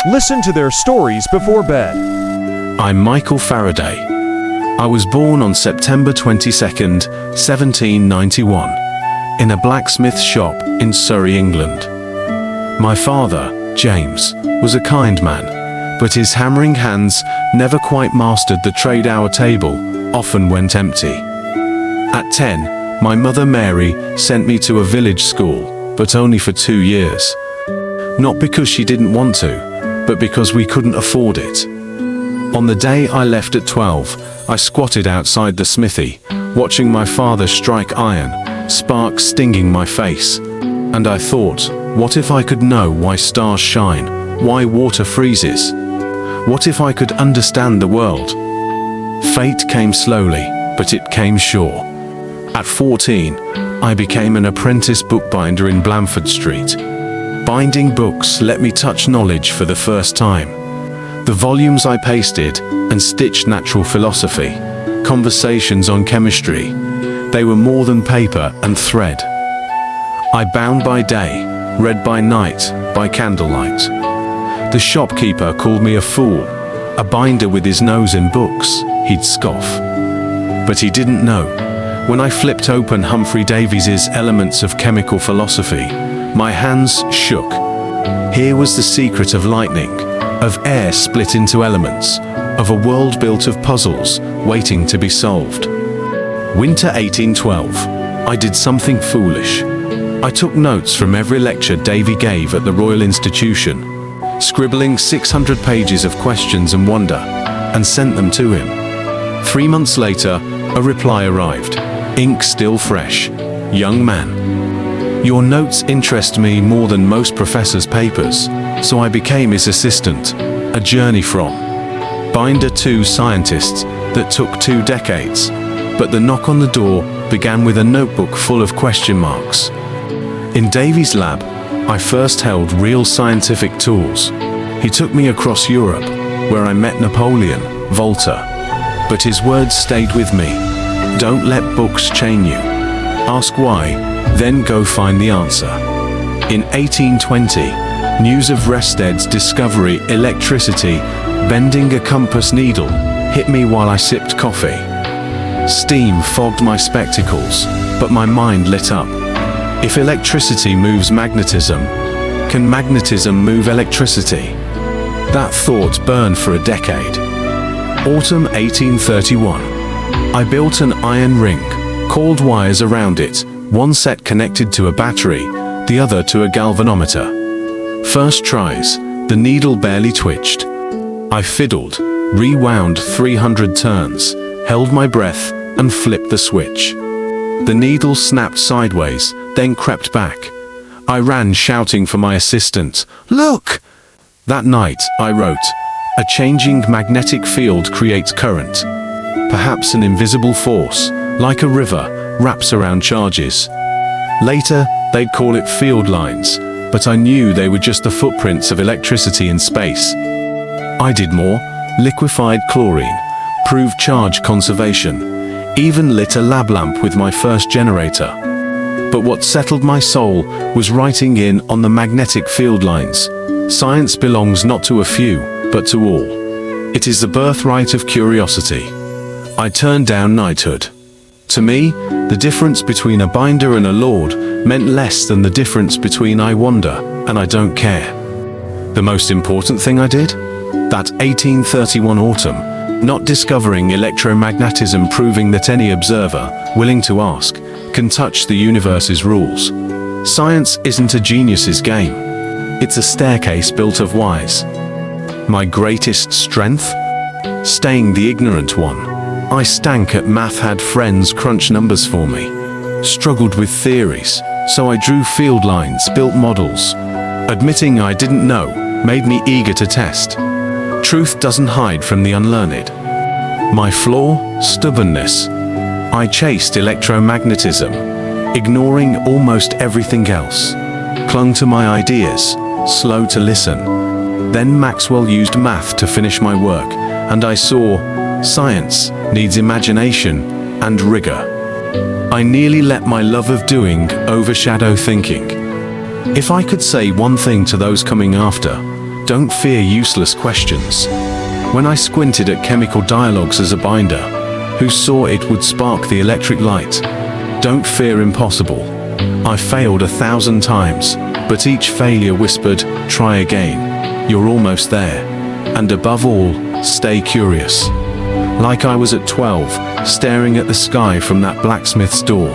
Listen to their stories before bed. I'm Michael Faraday. I was born on September 22nd, 1791, in a blacksmith shop in Surrey, England. My father, James, was a kind man, but his hammering hands never quite mastered the trade our table often went empty. At 10, my mother Mary sent me to a village school, but only for 2 years. Not because she didn't want to, but because we couldn't afford it. On the day I left at 12, I squatted outside the smithy, watching my father strike iron, sparks stinging my face. And I thought, what if I could know why stars shine, why water freezes? What if I could understand the world? Fate came slowly, but it came sure. At 14, I became an apprentice bookbinder in Blandford Street. Binding books let me touch knowledge for the first time. The volumes I pasted and stitched natural philosophy, conversations on chemistry. They were more than paper and thread. I bound by day, read by night, by candlelight. The shopkeeper called me a fool, a binder with his nose in books, he'd scoff. But he didn't know. When I flipped open Humphrey Davies's Elements of Chemical Philosophy, my hands shook. Here was the secret of lightning, of air split into elements, of a world built of puzzles waiting to be solved. Winter 1812, I did something foolish. I took notes from every lecture Davy gave at the Royal Institution, scribbling 600 pages of questions and wonder, and sent them to him. 3 months later, a reply arrived, ink still fresh. Young man, your notes interest me more than most professors' papers, so I became his assistant, a journey from binder to scientists that took 2 decades, but the knock on the door began with a notebook full of question marks. In Davy's lab, I first held real scientific tools. He took me across Europe, where I met Napoleon, Volta, but his words stayed with me. Don't let books chain you. Ask why, then go find the answer. In 1820, news of Rested's discovery, electricity, bending a compass needle, hit me while I sipped coffee. Steam fogged my spectacles, but my mind lit up. If electricity moves magnetism, can magnetism move electricity? That thought burned for a decade. Autumn 1831. I built an iron ring, coiled wires around it, one set connected to a battery, the other to a galvanometer. First tries, the needle barely twitched. I fiddled, rewound 300 turns, held my breath, and flipped the switch. The needle snapped sideways, then crept back. I ran shouting for my assistant, "Look!" That night, I wrote, "A changing magnetic field creates current. Perhaps an invisible force, like a river, wraps around charges." Later, they'd call it field lines, but I knew they were just the footprints of electricity in space. I did more, liquefied chlorine, proved charge conservation, even lit a lab lamp with my first generator. But what settled my soul was writing in on the magnetic field lines. Science belongs not to a few, but to all. It is the birthright of curiosity. I turned down knighthood. To me, the difference between a binder and a lord meant less than the difference between I wonder and I don't care. The most important thing I did? That 1831 autumn, not discovering electromagnetism, proving that any observer, willing to ask, can touch the universe's rules. Science isn't a genius's game. It's a staircase built of whys. My greatest strength? Staying the ignorant one. I stank at math, had friends crunch numbers for me. Struggled with theories, so I drew field lines, built models. Admitting I didn't know made me eager to test. Truth doesn't hide from the unlearned. My flaw? Stubbornness. I chased electromagnetism, ignoring almost everything else. Clung to my ideas, slow to listen. Then Maxwell used math to finish my work, and I saw science needs imagination and rigor. I nearly let my love of doing overshadow thinking. If I could say one thing to those coming after, Don't fear useless questions. When I squinted at chemical dialogues as a binder, who saw it would spark the electric light? Don't fear impossible. I failed 1,000 times, but each failure whispered, try again. You're almost there. And above all, stay curious. Like I was at 12, staring at the sky from that blacksmith's door.